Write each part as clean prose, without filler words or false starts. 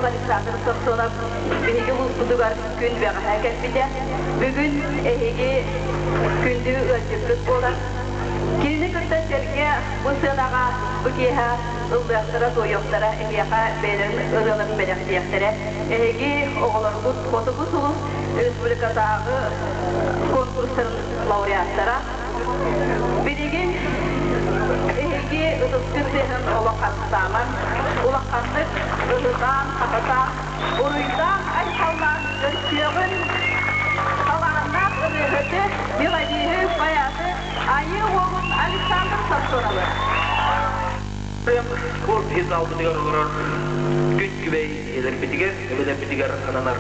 Александр Самсонов биһиги устугар күн бәгә кәпитә. Бүген эһиги күндү өчүк булар. Килне көтәчәргә бусынага букеха ылдактыра тоёктара эһига бәлен ылынып бәләктәре. Эһиги огларбут фотобусулус республикадагы конкурстын лауреаттары. Бириген эһиги ытыскысыгын олаккатаман, улаккатык ытыдан, хататан, уруйдан айхалман өркөгөн халарына ынырыыты мелодии баяты Айыы Уола Александр Самсоновы. Прям спорт хизалды дигәр урар күн күбәй эләпитигәр аннараа.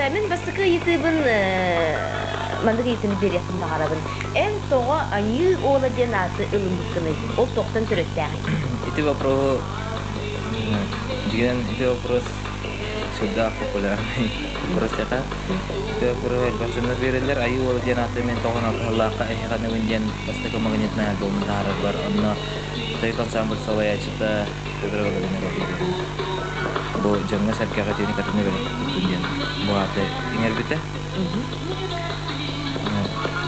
Мен басыкы ютубын мандык итини бересин багарабын. Эн тоға Айыы Уола ден аты ылым быккыны. Ол тоқтан түрөттәгы. Эти вопросы Jadi itu вопрос sudah populerный вопрос ya kan. Itu вопрос personal veriler Айыы Уола jenate men tohon Allah ka kan wenjen pasti kemangnya na domentar bar anna tay kan sambal sawaya cita Petr ini kok. Bo jangan sakit kata ini katanya berkunjung. Bo ate ingat betul?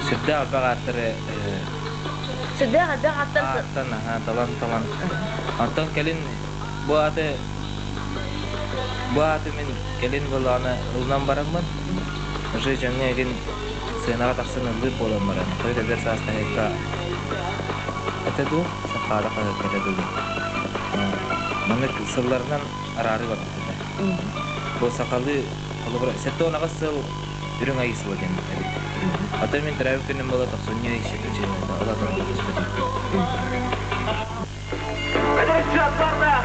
Sudah apa kata sudah ada kata teman-teman. Anton kalian buat men kalian bolana ulnam barang man. Jadi jangan kalian senara taksana lebih bolan barang. Tapi dari sasa heka. Kata tu sekarang kata dulu. Mana sebenarnya arari waktu itu. Bos sekali kalau seto nak sel biru ngai sebagian. Atau min drive kena malah tak sunyi isi kecil. Allah tahu seperti itu. Ada siapa dah?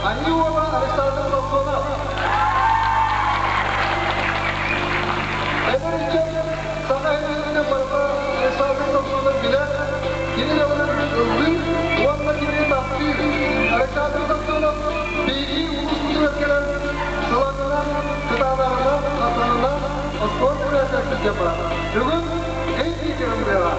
Айыы Уола Александр Самсонов. Сагайынын барба Александр Самсонов билет. Yine onların öldüğü, Uan'la gibi takdir. Alexander Samsonov, bilgi ulusunu etkelen sılanına, gıdalarına, atanına, spor üretmek yapar. Bugün en iyi görünmeye var.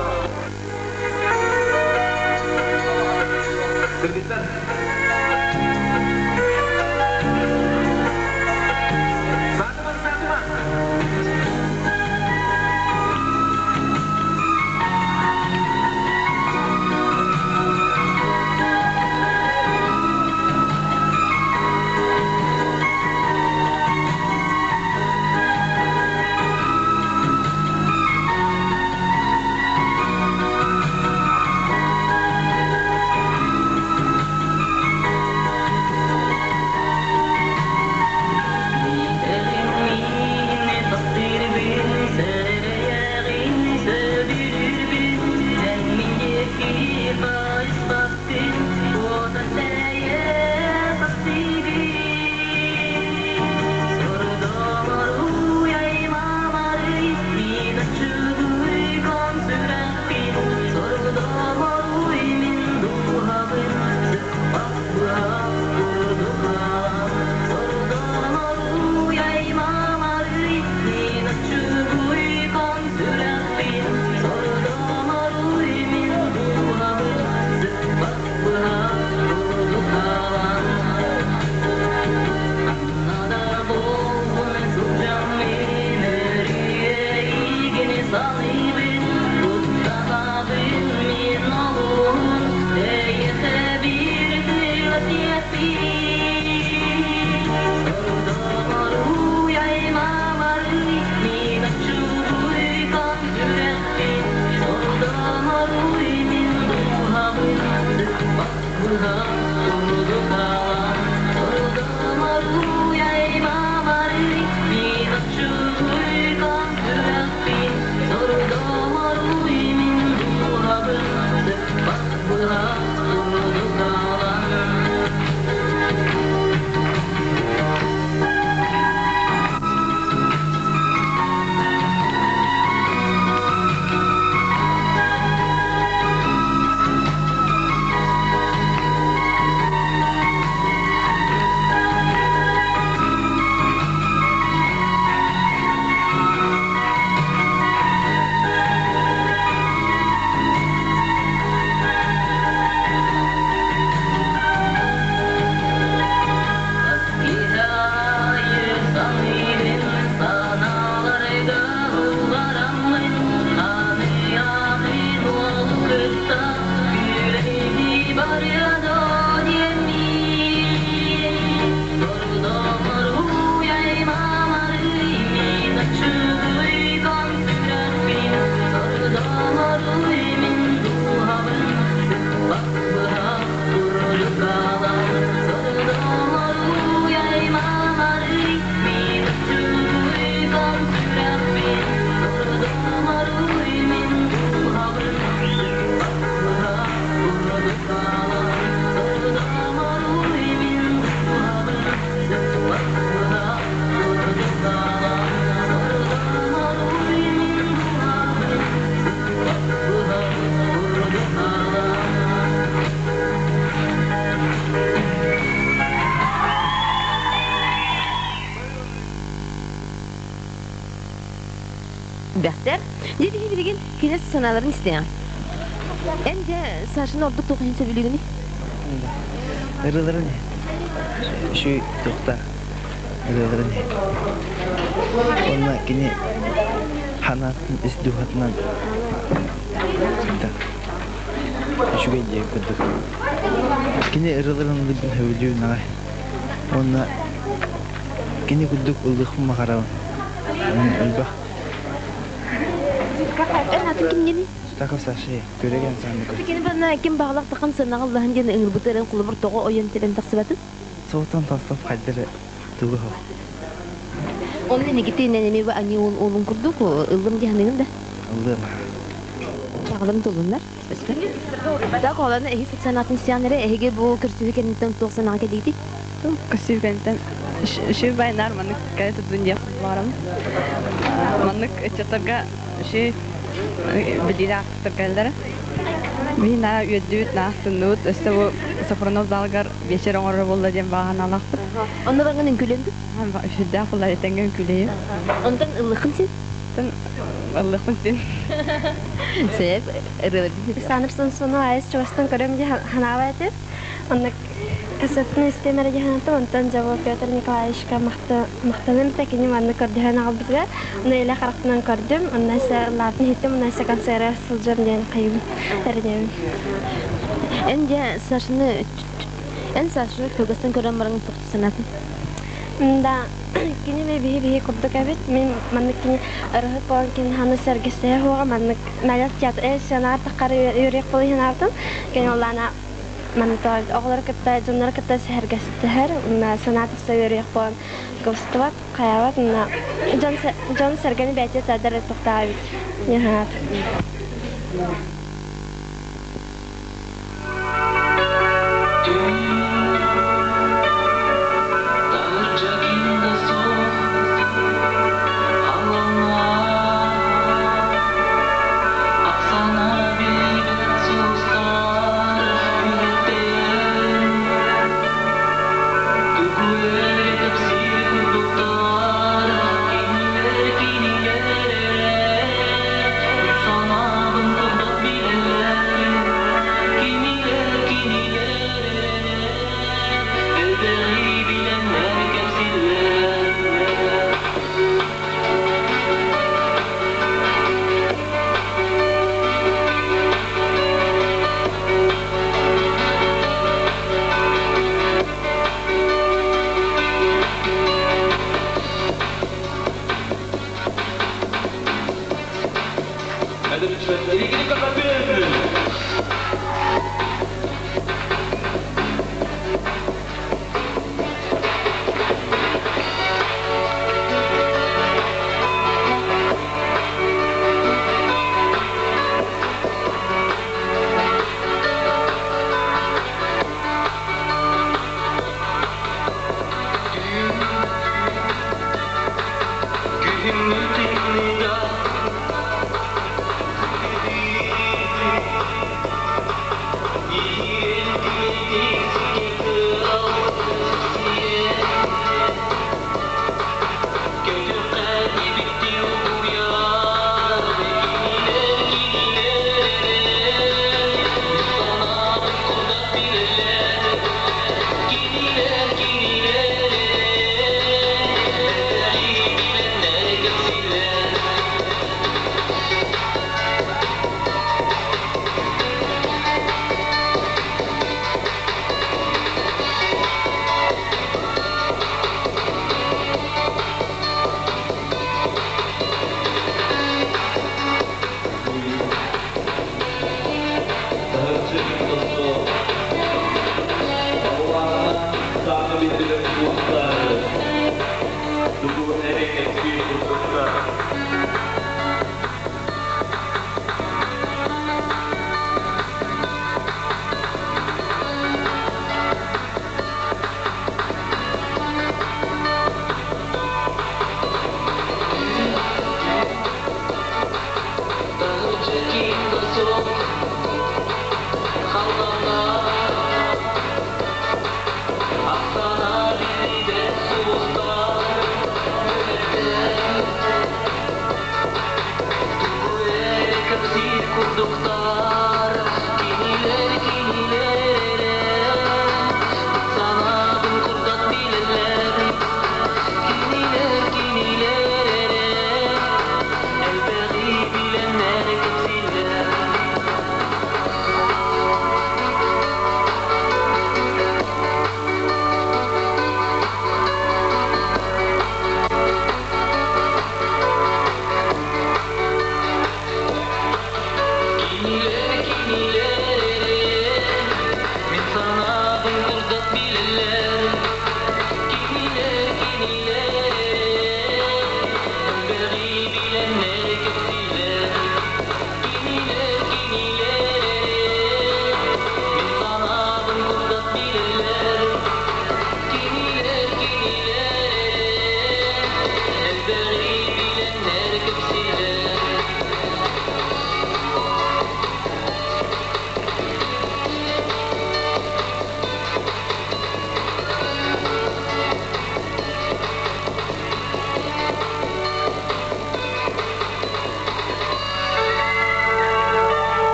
Бәхтер, dedi bilgin kines sanaların isteyen. Ende saçını orada toqayın söylüğünü. Ырылырын. Şu toqta. Ырылырын. Онна кини ханатын издухатынан. Şu gece kuduk. Kini ырылырын gudun hövlüğü nağay. Онна kini kuduk ıldıqım mağaravan. Ölbaq. En hatun kim geni? Takap saşı, göregen sandık. Kini bana kim bağlaq taqan sanağı Allah'ın geni ınırbutların kulubur toğu oyan telen taqsibatın? Soğutan tasdaf haydırı tuğu ho. Onun ne gitti nenemi ve anne oğlun kurduk o ıldım dihanının da. Ildığım. Çağlarım dolunlar. Daha kolanı ehi sanatın isteyenlere ehige bu kürsüyü kendinden toğ sanağı kediydi. Kürsüyü kendinden şu baynar manık kayıt dünya varım. Manık еттугэр şu bildiği aktarlar. Bir na üyedüt na sunut işte bu Safranov dalgar beşerin orada buldu diye bahane alaktır. Onların en külendi. Ama şu da kullar etengen küleyi. Ondan ıllıqın sen. Allah'ın sen. Sebep Sanırsın sonu ayız çoğustan görüm diye hanavaydı. Onda kasetini istemere diye hanatım. Ondan cevap Petr Nikolaevичка maqtanım tekini vanna kördihen aldılar. Onu ile karakterini gördüm. Ondan ise latını hittim. Ondan ise konsere sılacağım diye kayım. Erdem. En saçını kögastan gören barın toqtu sanatın. Da kini me bihi kurduk evet. Men manlık kini arıhı boğan kini hanı sergisi huğa manlık nalat tiyatr sanat takarı yürek bulu hinardım. Kini olana manlık oğlar kıtta canlar kıtta sergisi her sanat yürek boğan göstüvat kayavat can sergini bence tadar toqta evet. Nihat. Sana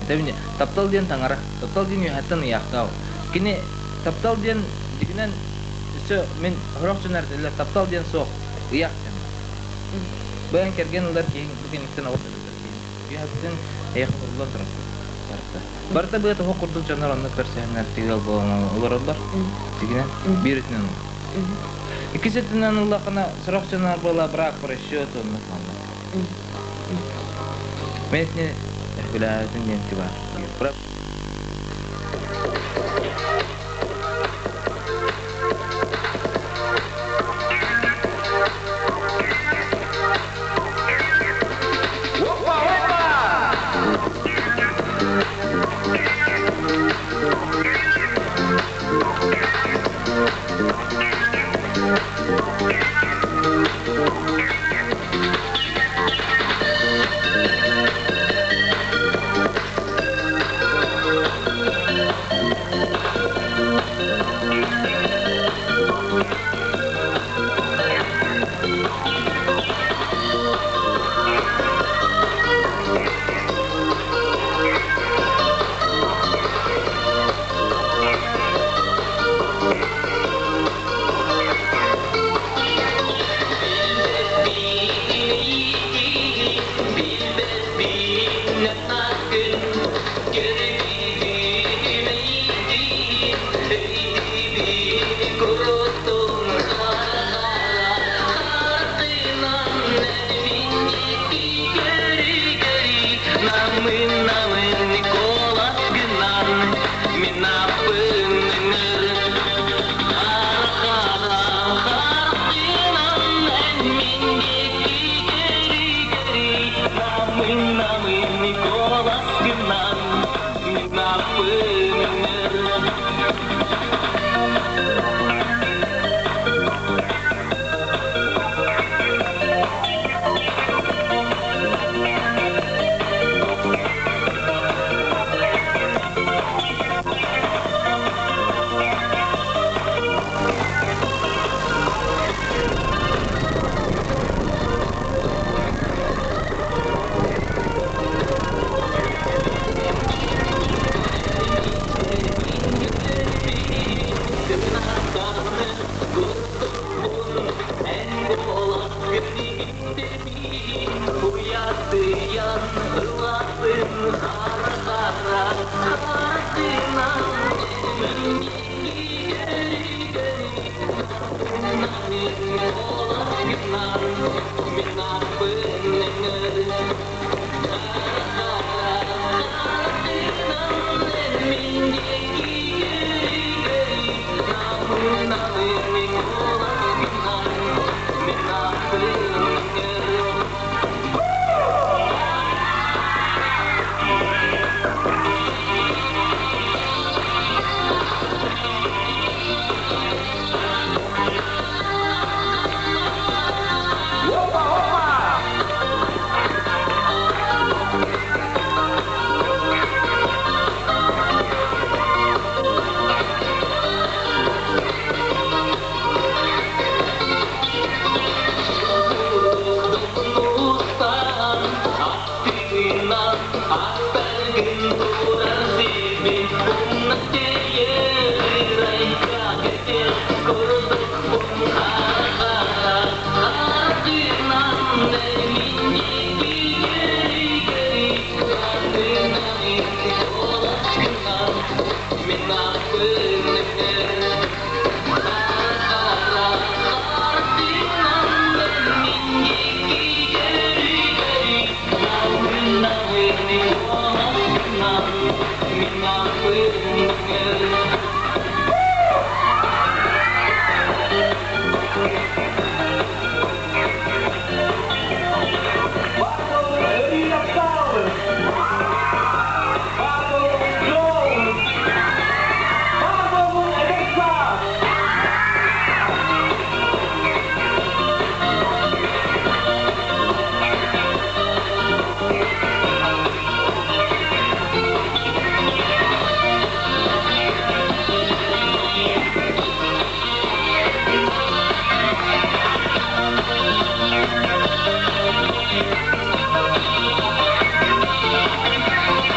Tapi taptal dian tangara, taptal dian yuhatan yaktau. Kini taptal dian dikinan se min horok cenar adalah taptal dian sok yak cen. Bayang kergen ular king mungkin kita nawat ular king. Yuhatan yak ular terus. Barta begitu hokur tu cenar orang kerja ngerti gal ular ular. Dikinan biritnya. Ikisetinan ular kena sorok cenar bola berak presio tu macam. Mesnya bila tunjuk tiba. Berapa?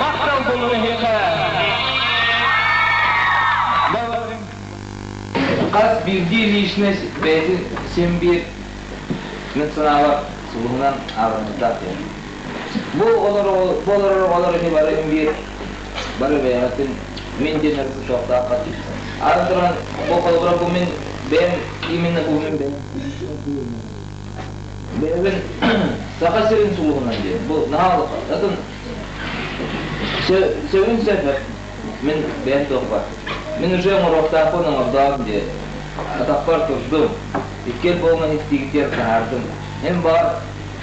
Maktal bulunu heka. Kas bir işine beytin sen bir sınava suluğundan ağırlıkta. Bu olur ki barın bir barı beyanatın min dinlerisi çok daha katı. Arantıran bu kalabıra bu min ben iminle bu min ben. Ben sakasirin suluğundan diye. Bu ne halı? Zaten sevin sefer min ben topar. Min уже морокта конон ордам diye. Атакпар турдум. Иккел болгон истигитер таардым. Hem бар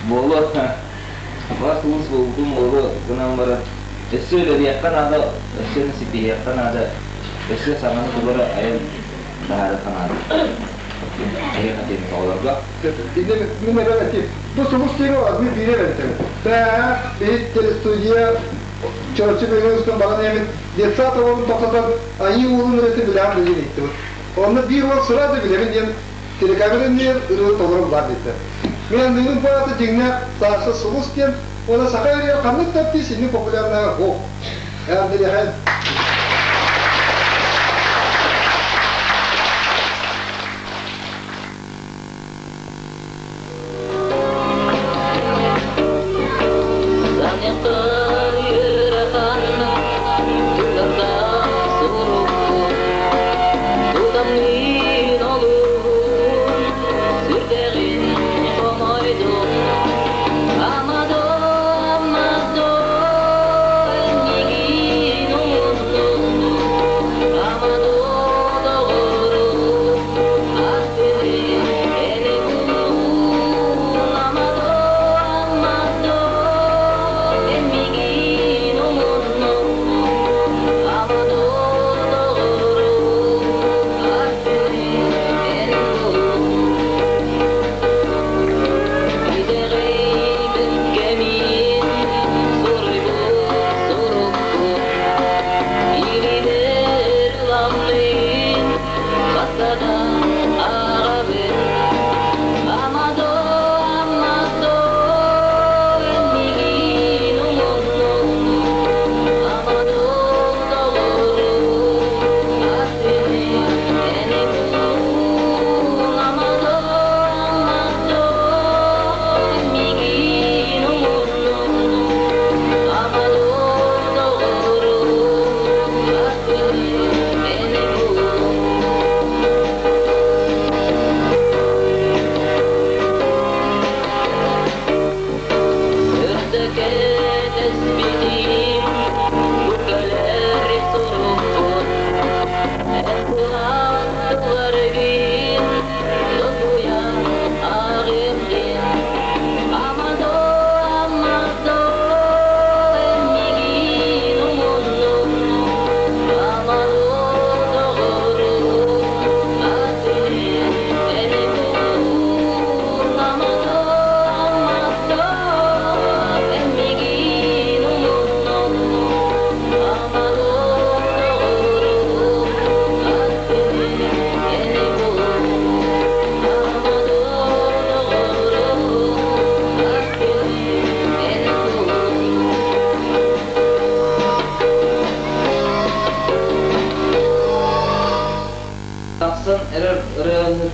боло. Бас улус болдум боло. Гынан бара. Эсселер яккан ада, эссени сипи яккан ада. Эссе саманы булары айыл таар канады. Айыл катен тоолорго. Мен эметип. Bu sumuz temi var, bir bire verelim. Ta bir telestudya Çorçu Bey'in bana emin desat oğlum toplatan Ayıyı Uola'nın üretimi bilen bir yeri gitti. Onda bir yol sırada bilemin diyen telekamerin diyen ürün tolurum var dedi. Ben dünün poatı cingine sağsa sumuz diyen ona sakayırıya kanlık taptı şimdi popülerliğine o. Yani dedi hayır.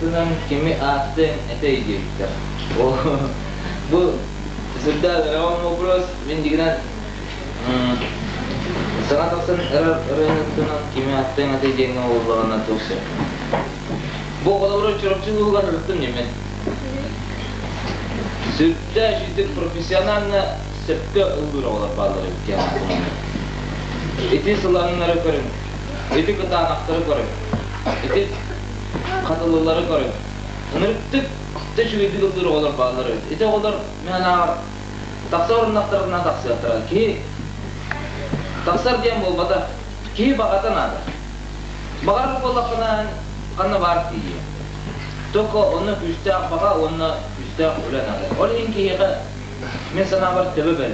ынырыытынан kimi аттен этейдиктер. Bu сюда равон вопрос мен дегенен санатаксан ынырыытынан kimi аттен этейдигин болганына туксы. Bu колобура чурапчыга рыттым немен. Сюда жити профессионально сепке ылдыр олар балдыр экен. Эти сыланнары көрүн. Эти кытаанактары көрүн. Эти katılırları görün. Ünürttük de şu gibi ıldır olur bağları. İte olur mena taksa orunaklarından taksa yatırar ki taksar diyen bolmada ki bağatan adı. Bağırlık olakına kanna var diye. Toko onu üstte bağa onu üstte ulan adı. Olayın ki yıka men sana var tebe belli.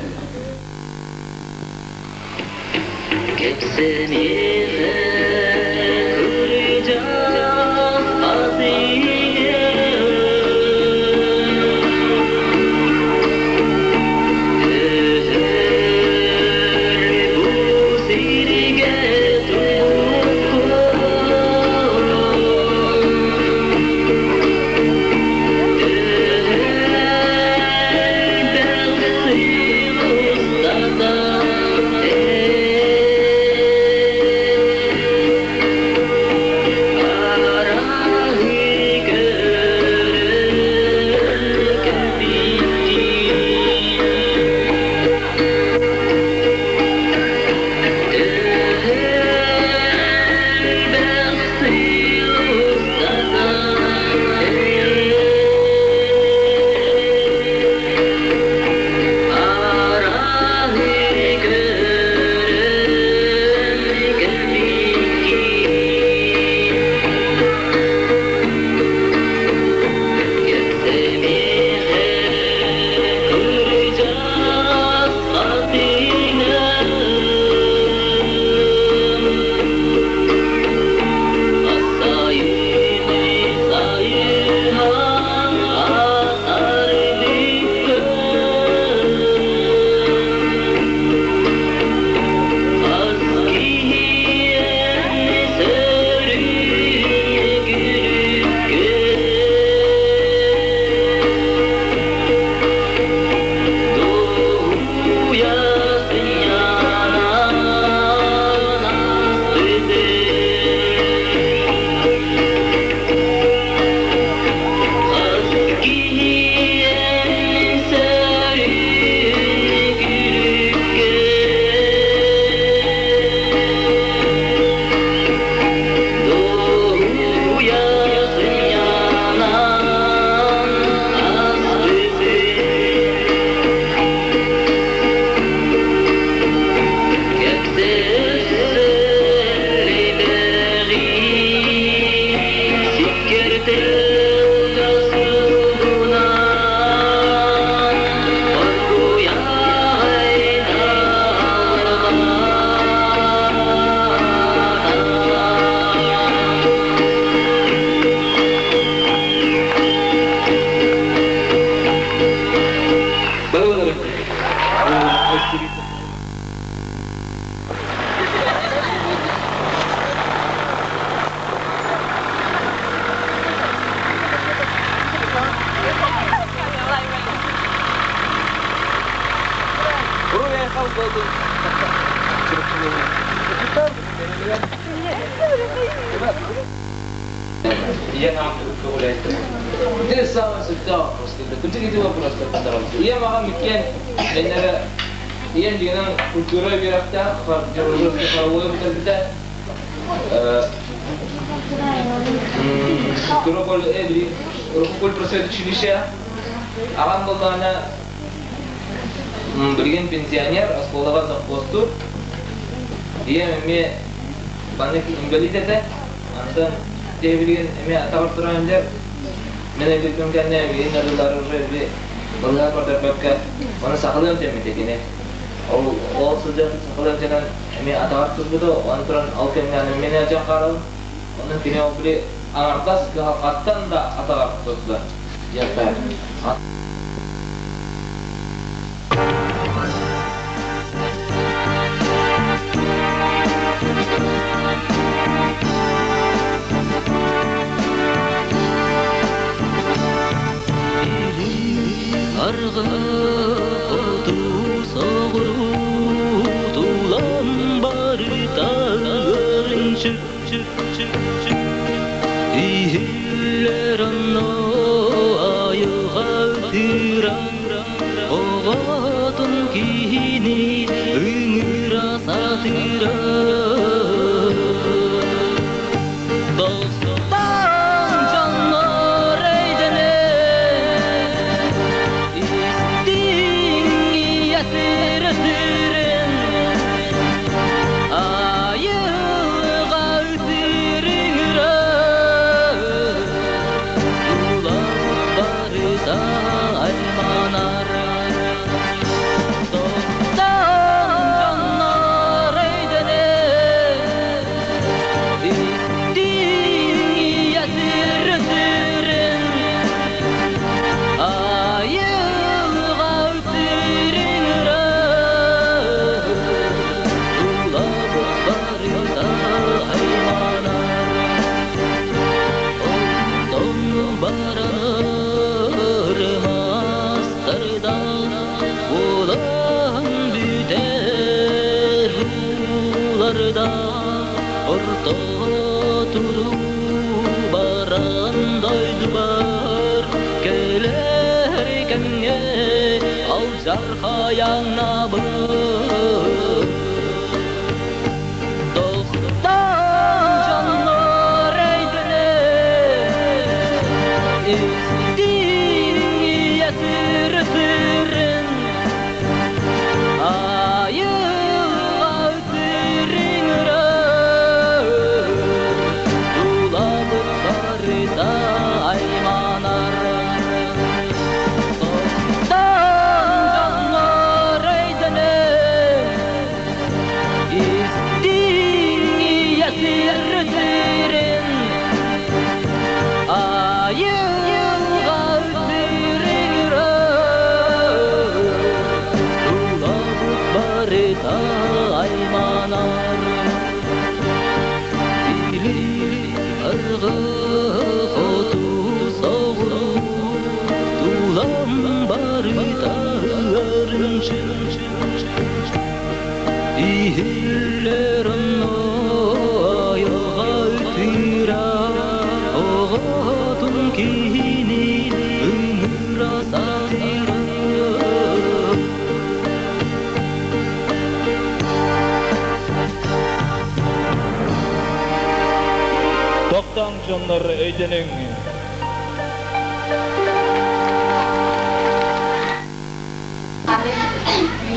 Я нам погуляю. Ты сам всегда просто. Ты где вы просто постарался. Я могу микен, наверное, я не знаю, культура верхта, фарджуржурский фаровой это. Культура эври, культура просвет училища. Аван болдана билген пенсионер, асколдага завхозтур. Я эмиэ банек инвалид это. Антон Devriyen emea tavırtıranlar menedikten kendine yayınladılar ve bunlar kadar bakka bana saklayam demedi o sıcak saklayam denen emea tavırtır bu da antran alkenyan menajer karal onun kine o bile anartas hakikattan da atağırtırlar yapar.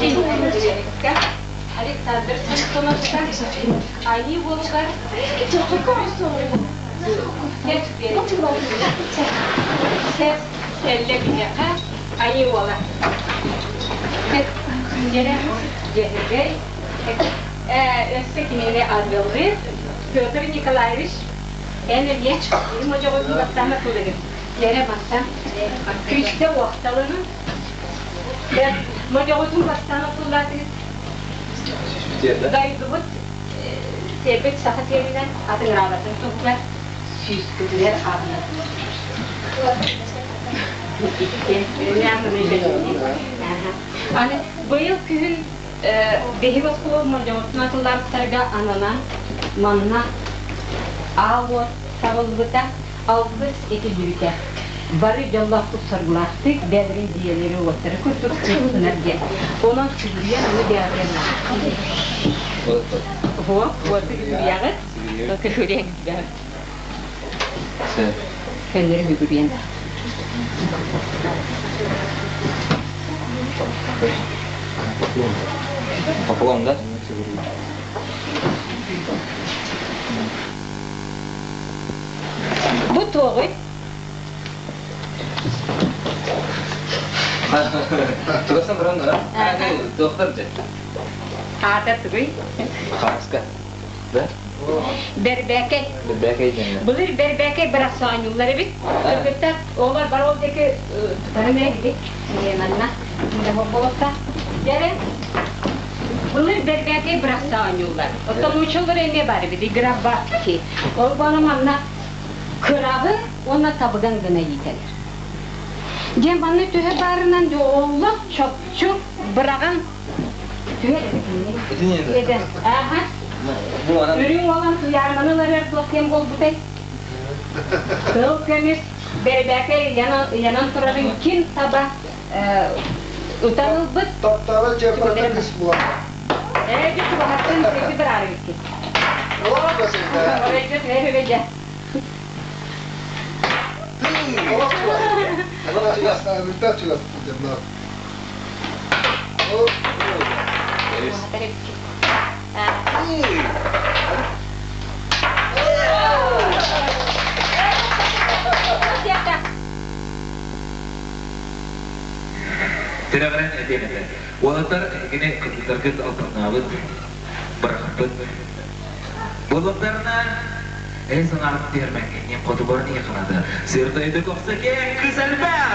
Ettугэр Александр, Айыы Уола, Айыы Уола. Петр Николаевич, эмиэ чурапчыга жоготун баттана кылдыгы. Ере баттан, криште уакталыны. Mojoğutun baştan oturlatıyız. Dayıdıbıt sebet sakat yerinden adın ağlatın toplar. Süsküdüler ağlar. Hani bu yıl köyün behivas kulu mojoğutun atıllarıtlarga anana, manna, ağır, savulbuta, ağız eti yürüke. Barı jallah kusargılaştık, bedrin diyeleri otarı kurtup kırmızılar gel. Onun süzüyen onu değerlenir. Bu, otu yürüyağıt, o kışırıya gidiyor. Kendileri yürüyen. Поклон, да? Bu toğu, Çıkarsın buranın da. Doktor de. ağda tuğu, Kaska. Da? berbeke. Berbeke yiyeceğim. Bulir berbeke bırak soğan yolları bit. Örgütler, oğlar var oradaki tutarmaya gidik. Yemenna, şimdi hobolokta. Yere, bulir berbeke bırak soğan yolları. Otan uçulur enge bari bir grab var ki. O bana manna kırağı, ona tabıgan gına yiteler. Cem bana tühe barından de oğlu çok bırakan tühe dedi. Yedi. Aha. Bu adam Ürün olan yarmanıları erdoğan bol butay. Kıl kömür, berbeke yanan turarın kim sabah utanılbıt. Tatlara çevrede kısmı bulan. Bir tubahatın sesi bir arı bitti. Ola da sen de. Oraya göt vermeyeceğim. Ola çıkar. Ola çıkar. Birlikte çıkar. O. Tidak edemedi. Olanlar yine kırgız altınavı bırakıp bulutlarına en son alıp vermek en kodubarını yakaladı. Sırtaydı kopsa ki güzel ben.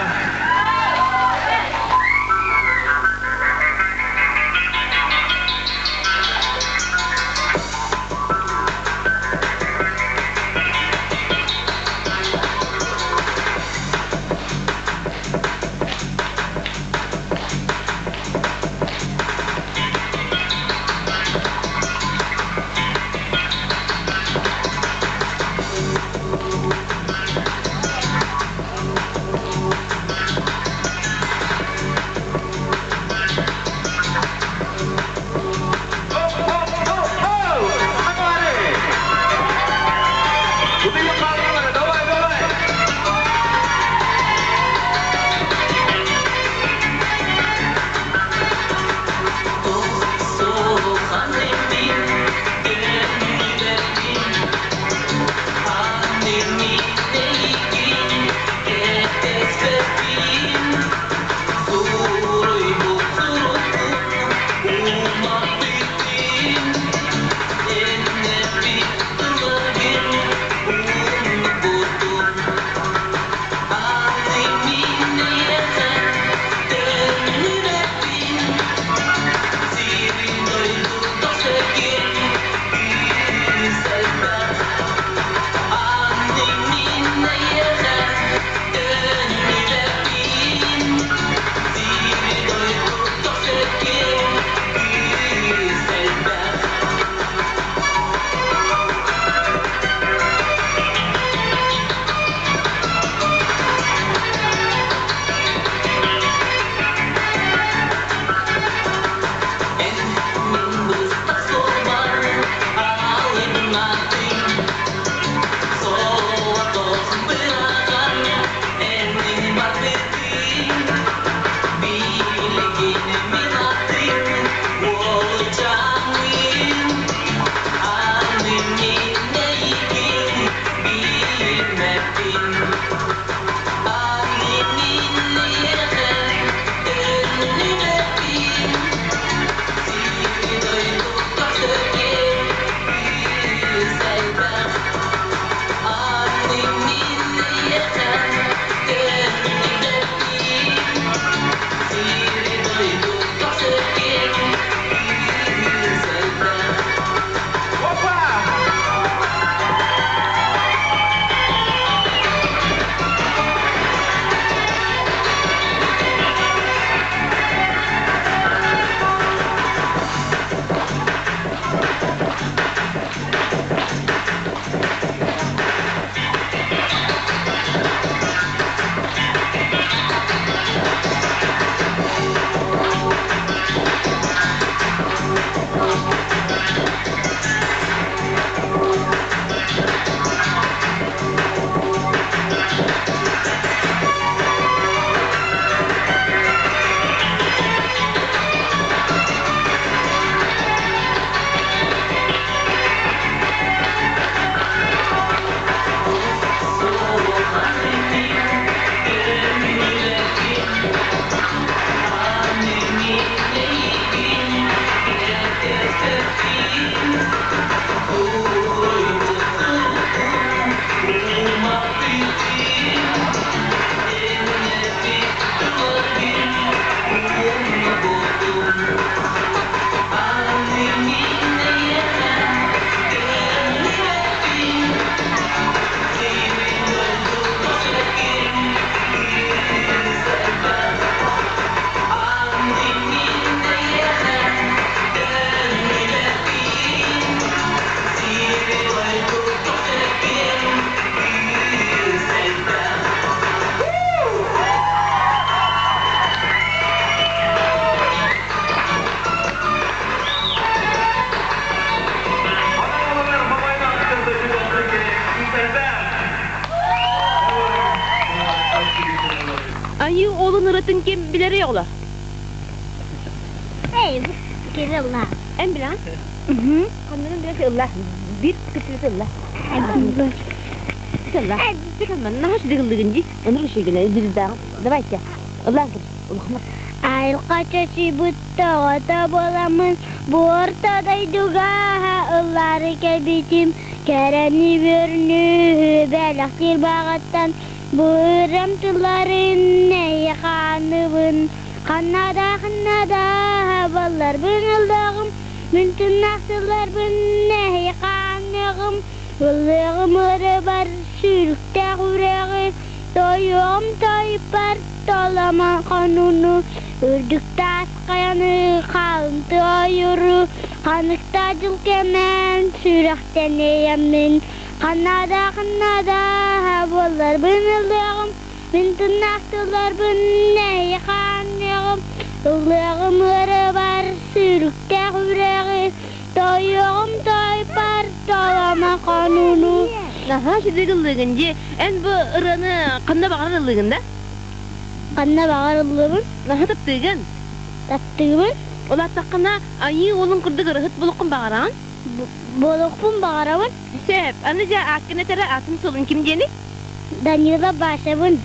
kim bileri yoklar. Ey, gel Allah. En bilen? Kanların biraz Allah. Bir kişisi Allah. Allah. Çıkalım. Naş dikildiğince onu şekilde dilden. Давайте. Allah'ın kırı. Alqaçaçı butta bolamın bu ortadaydıga ılları kebitim kereni bürnü belaktir bağattan bu ırımtıların neye kanıbın kanada ballar bınıldağım müntün naksılar bın neye kanığım ıllığım ırı bar sürükte kureği toyum toypar tolama kanunu Ürdükte kayanı kalıntı ayuru Kanıkta cılkemen sürekten eyemin Kanada Bollar bınıldığım Müntün naktılar bınneyi kanığım Illığım ırı var sürükte kureği Toyum toypar tolama kanunu Naha şimdi kıllığınca en bu ırını kanda bakar ıllığında? Kanna bağırıldığımın Naha taptığın? Tattığımın Ola takkana ayı olun kırdık ırıhıt bulukun bağıran? Bolukpun bağıramın Sep, anıca akkine tere atın solun kim jenik? Danila Başavın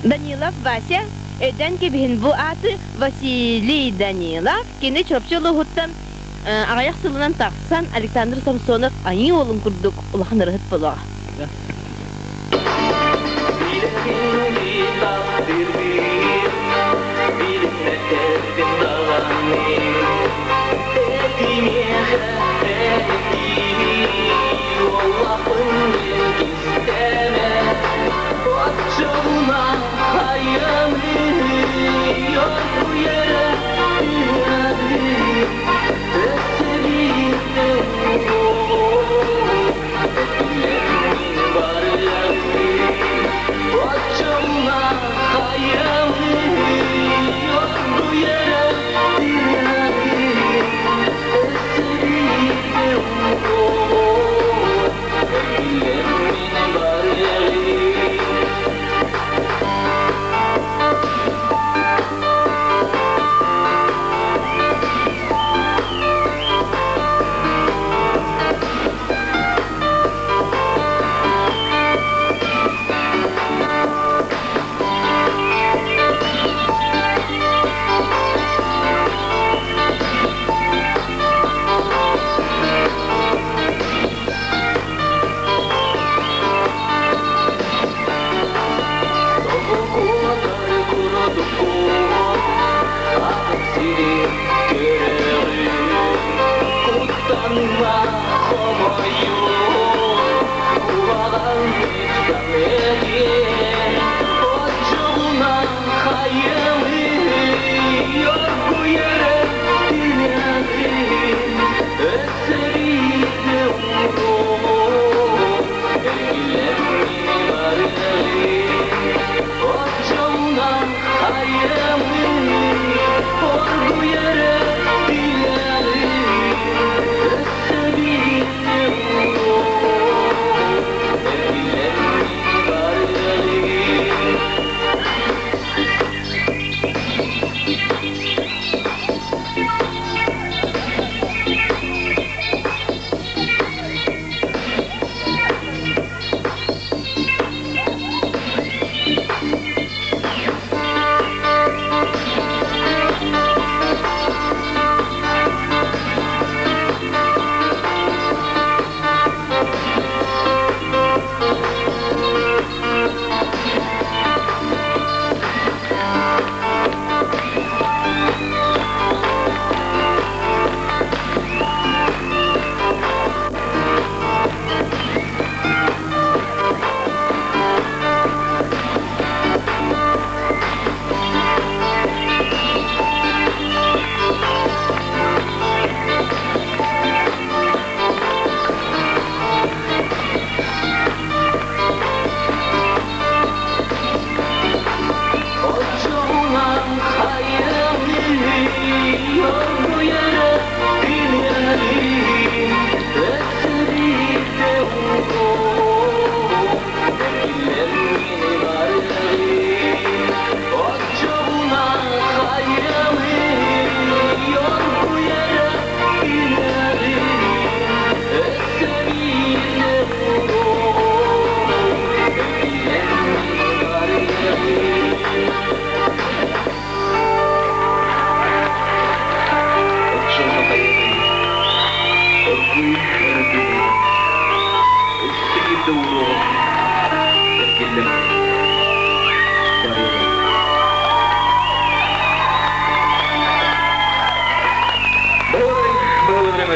Danilov Vasya, eden kebihin bu atı Vasili Danilov, kene çöpçülü huttan ağayak sılınan taksan Alexandr Samsonov ayı olun kırdık ulağın ırıhıt buluğa.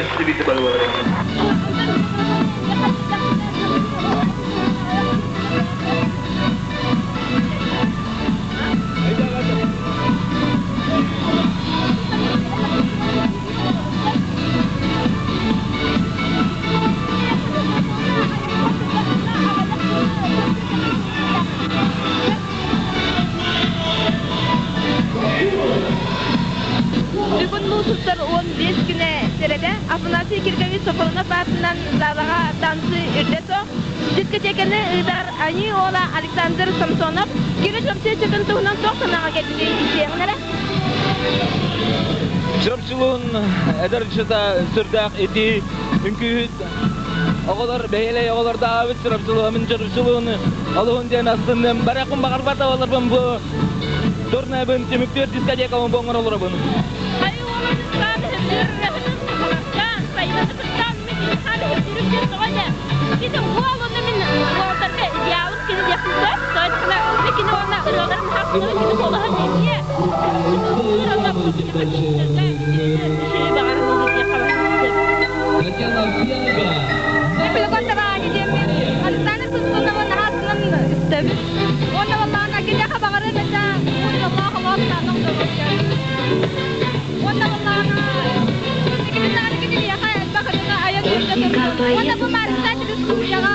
Başta bitti balığı. Бүгін Муус'тар 15 күне середе апынасы киргеви софолына басынан залаға тансы үрдесо. Дискотеканы ыдар Айыы Уола Александр Самсонов кире чөпче чөкін туғынан соқсанаға кетті исеңнері. Чурапчылуун эдерчета сүрдәк эти үңкүт оголор бейле оголор даабыт чурапчылуун чурапчылуун алуун ден астынан баракын багарбата болорбун бу дорнабын темүктөр дискотекабын боңор олорбун. Айыы Уола дисканы хэмдер сайбатыктан мен хали хэмдерүктер тоғайда. Bizim bu alanda min ortada idealım kini yapıldı. Sonra ve kini ona ırıların hakkını kini kolahan diye. Irılar bu kini bakıştırdı. Şey bağırın diye kabaştırdı. Ne bile kontara gideyim ben. Alexandr kızına bana hakkını istedim. Ona vallahi nakide kabağırın esa. Ona vallahi tanımda olacak. Ona vallahi Onda bu marifat diskusiyaga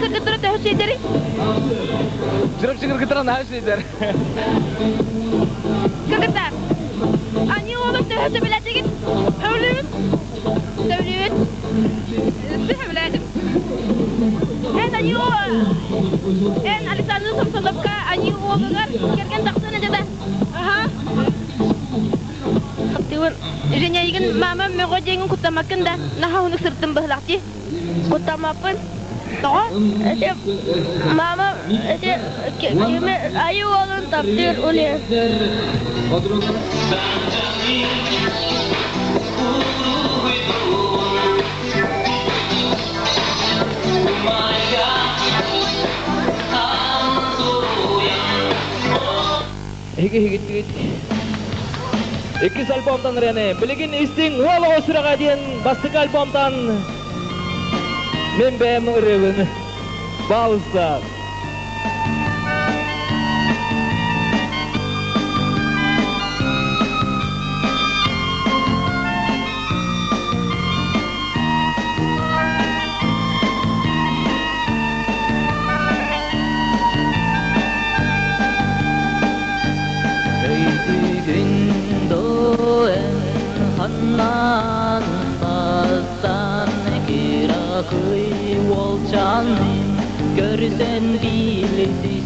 kırgıtırı tövsiyederi. Чурапчыга кыргытыран һәр Kırgıtlar. Айыы Уола tövsü bilecek. Övlüğün. Övlüğün. Sevledim. En Айыы Уоla. En Alexandr Samsonov'ka Айыы Уолa'lar kergen taksana dede. Aha. Активын. Женя егін мамам мөғө жеңін құттамақын да наха оны сырттын бұғылақты. Құттамақын. Тоға? Мамам кеме Айыы Уоланы таптыр оле. Higi. İki albomdan rene. Bilgin isting Uola sıraga diyen bastık albomdan. Men beğendim ırığını. Bağlısta. Hannan bastan kira kıy olcanın görsen bilesi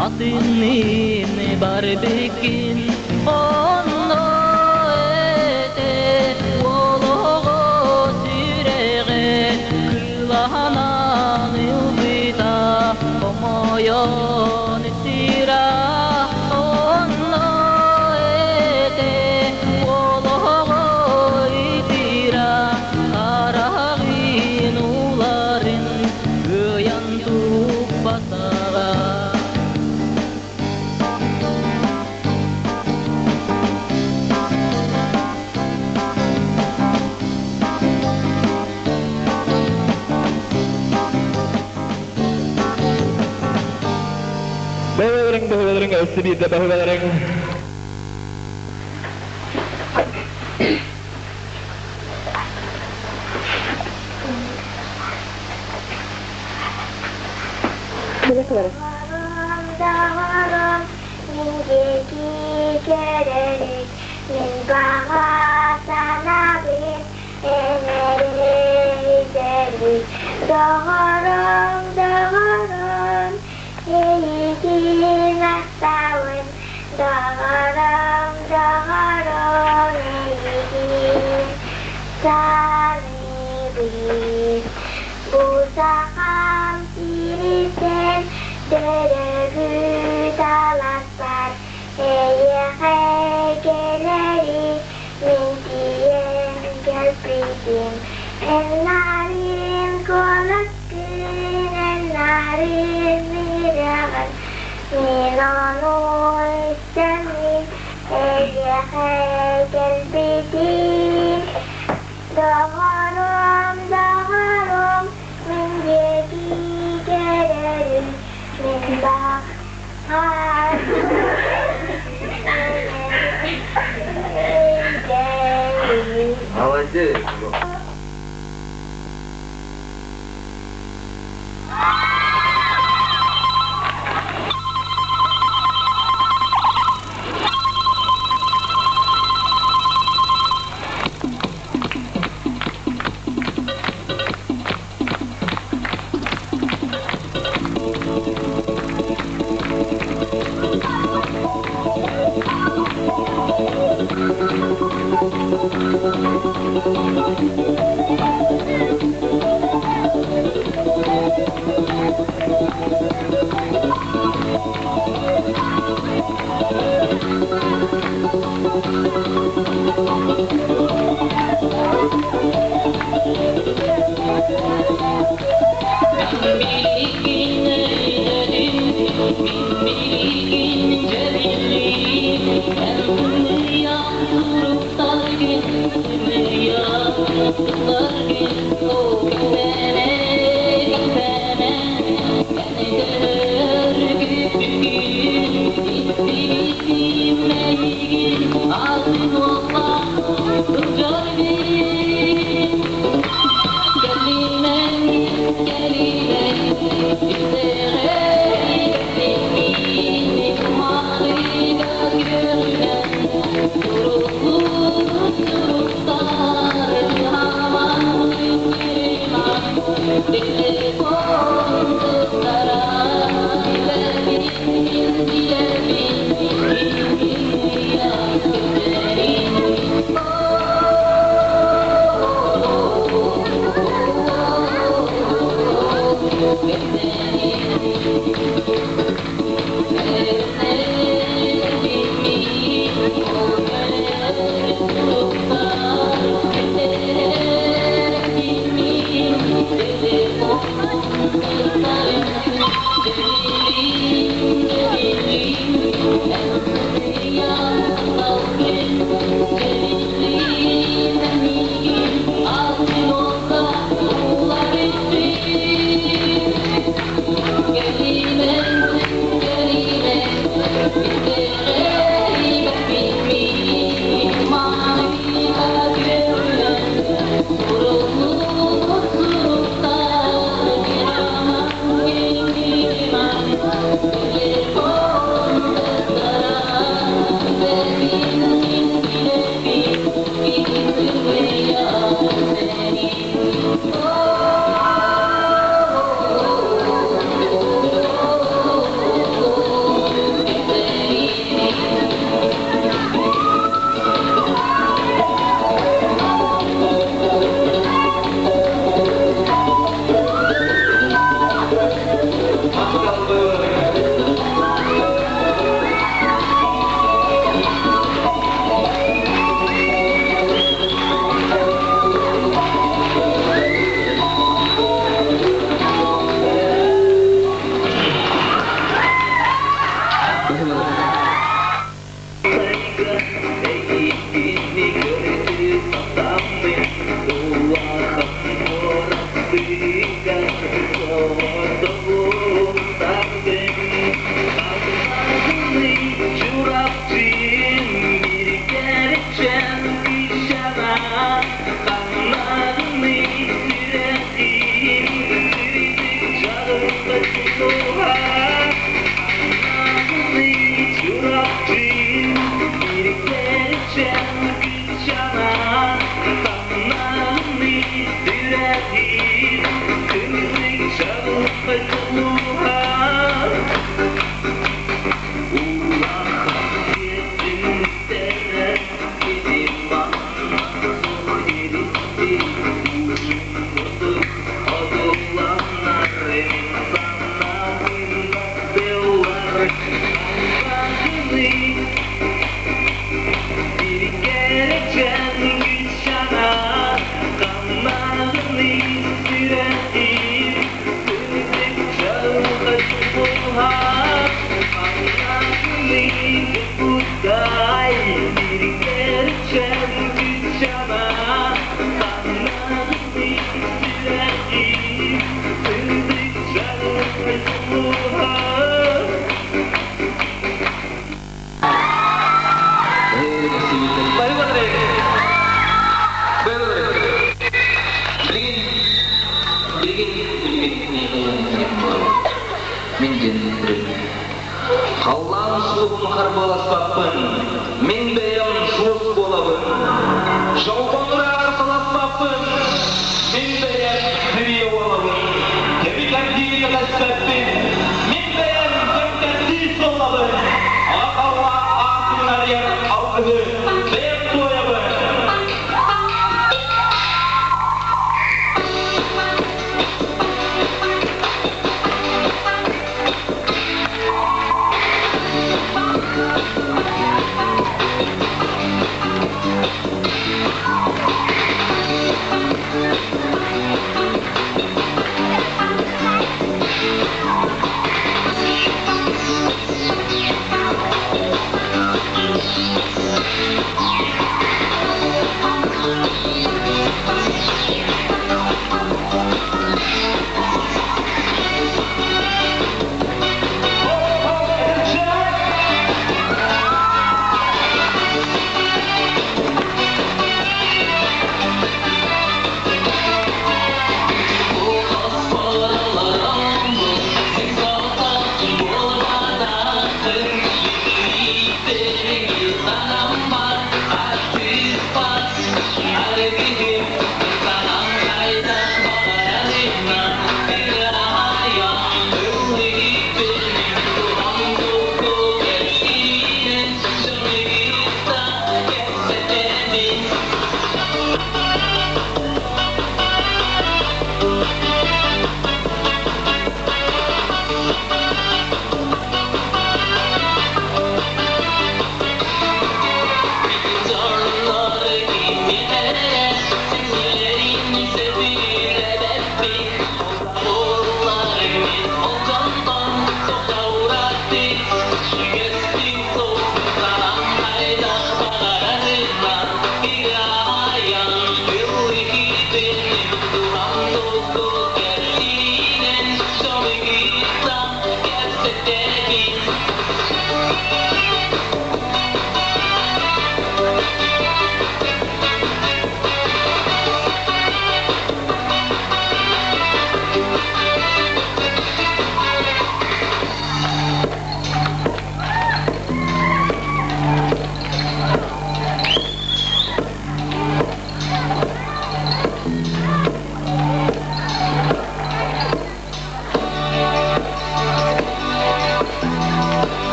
Atının barbekin Onno ete Oloğu süreğe Kılahanan ılbita Omoyon sira Onno ete Oloğu itira Arağın uların Göyantuk basağa Bahwalareng, sedih bahwalareng. Dağarım, inceki görelim, min bana sana bir enerji izlerim. Dağarım, dağarım, eğitim aslavın. Dağarım, dağarım, eğitim sarıbır. Bu sakam sirisen, dörgü dalaslar, heyegeleri, min diyen gelpidim. Enlerim kolaskın, enlerim mirağın, min onu istemin, gelpidim. Dağarım, dağarım, min yedi görelim, min bahar. Havacı. Қаллан сұлығын қарбаласпақпын, мен бәйім жуыз болабын. Жауғаныр арсаласпақпын, мен бәйім тэрийиитинэн болабын. Кебекәндейіні қаспәппен, мен бәйім кемтәндейіс болабын. Ағалға артын арияр алғызы, бәйім тоябын.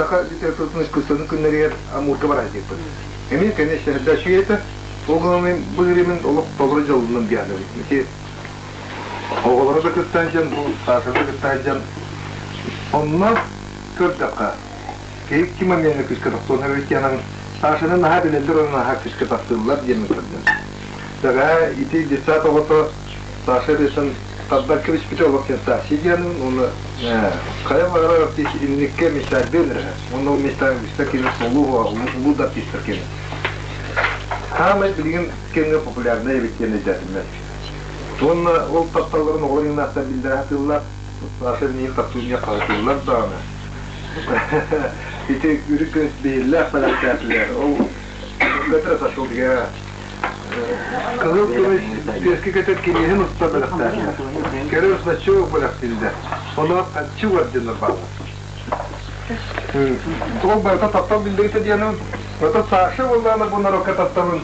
Саха литературный искусственный күннерер амурка бар айтып. Эми, конечно, да шуйета. Огонмен бүгүрүмүн олук толгой жолунун бияны. Ки оголору да кыттанжан, бул саашырды кыттанжан. Онна көрдөкка. Кейк кима мени күскөтөктөн өйткенин саашынын наха билелдер онна наха күскөтөктөлөр демек көрдүм. Дага ити десат олото саашырысын Таббакевич Петр Локтенца сидянын, он каявара инникке мистер Бенер, он мистер Стакин Луга, Луда Пистеркин. Хамы билген кенге популярный ведь он ол тапталарын орнына стабилдатылар, ашырны таптуя калатылар дана. Ити үркөн бейлер фалакатлар. Ол Петр сошел дига. Кызыл күмүш перски кетет кенен устарга. Керес на чуу булактылды. Оны ачу вардын бар. Ол барта таптал билдейте дияны. Ото сашы болланы бунар окататтамын.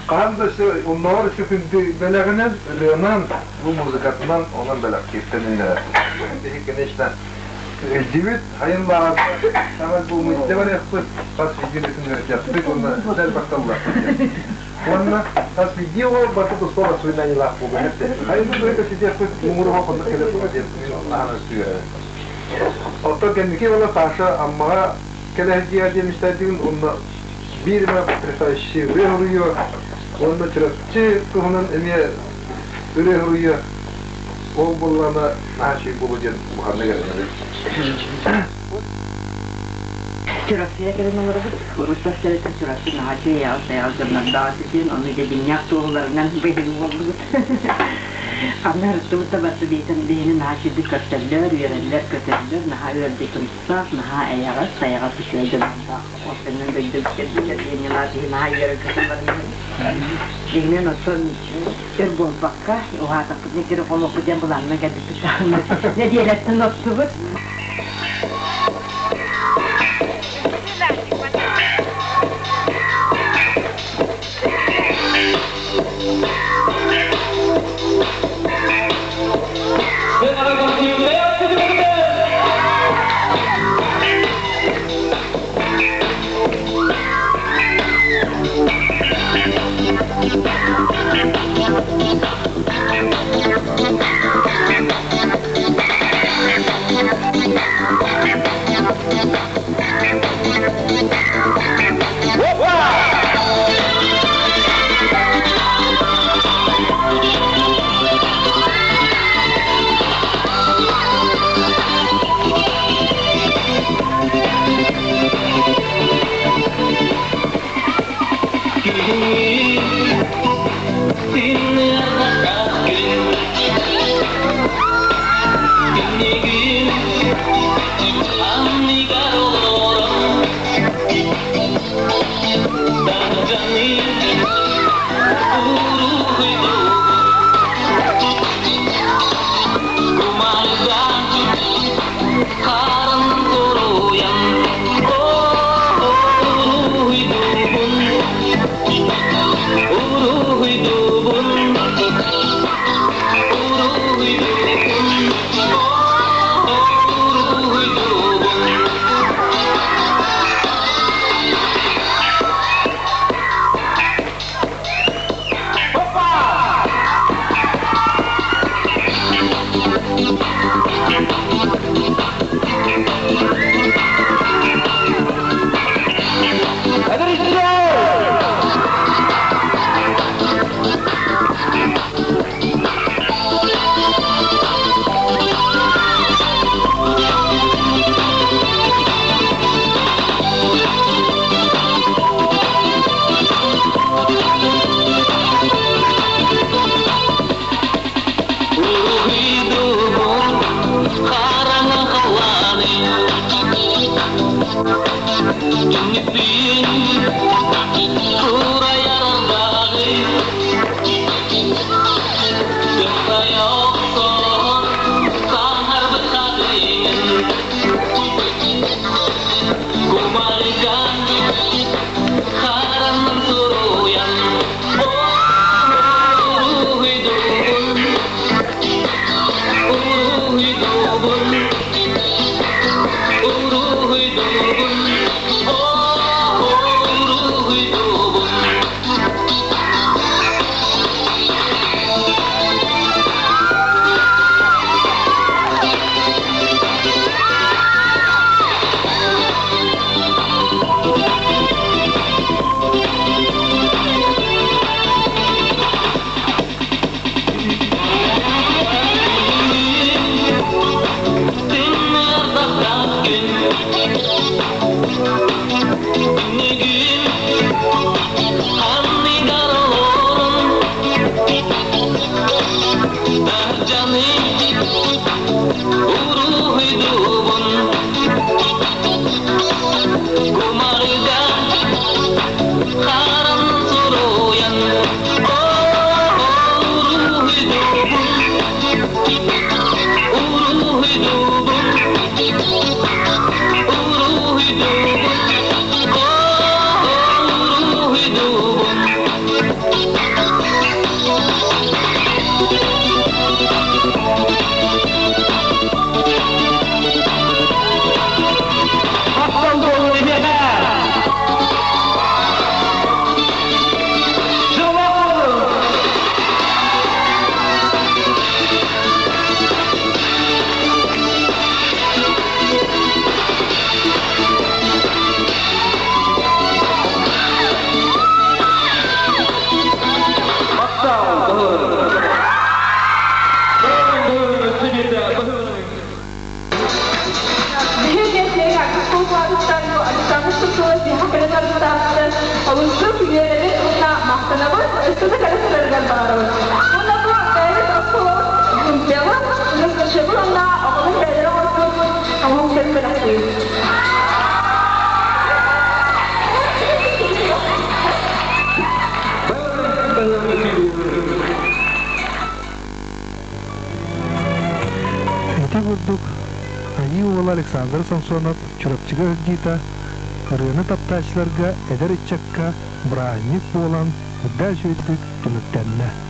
Кандысы оннор сүкүнди белегенен ренан бу музыкатынан онан белек кеттенилер. Беги конечно Дивит, айын бағады, сағат бұл мүйтте бар еқпіз, қас видеосын өртетті, оны дәл бақталылар. Онына қас видео баты тұспаға суйна не лақ болған әпті. Айын бұл өйті сетеқпіз, мұңырға қонды келіп бұға деп, ағын үстіге. Отто кәндіке ола саша аммаға келәхдия деміштәдігін, онына bir потрясающий регулюю, онына чурапчы тұғынан эмиэ регулюю. Ол боллана наши болуден буханны гәрнәле. Чурапчыга келен оларыбыз, урыстастарытын чурапчы наши яғыз-яғыз дағасысын, оны да дүнияқ тоғыларынан бәйін болдығыт. Аннарыытыбыта басы дейтін дейіні нашиді көттерлер, үйерелер көттерлер, наха өрді күмсақ, наха әяғыз, саяғыз үшөйді бандақ. Осының дөйді бүкерлер, дейіні лазығы наха үйері көттерлерін. Дейінен осын өр болбаққа, оғатық некері қомы бұден бұланына кәдіпті шағынды. Не дейлеттін оттығыз? Александр Александр я когда старше, а он что приедет на Махтанову, это за когда бару. Он на это что дело, но что было на он это он все Вурдук Айыы Уола Александр Самсонов Чурапчыга гита рыны таптачларга эдер иччакка браанник буолан удда жүйдүк түмүттенне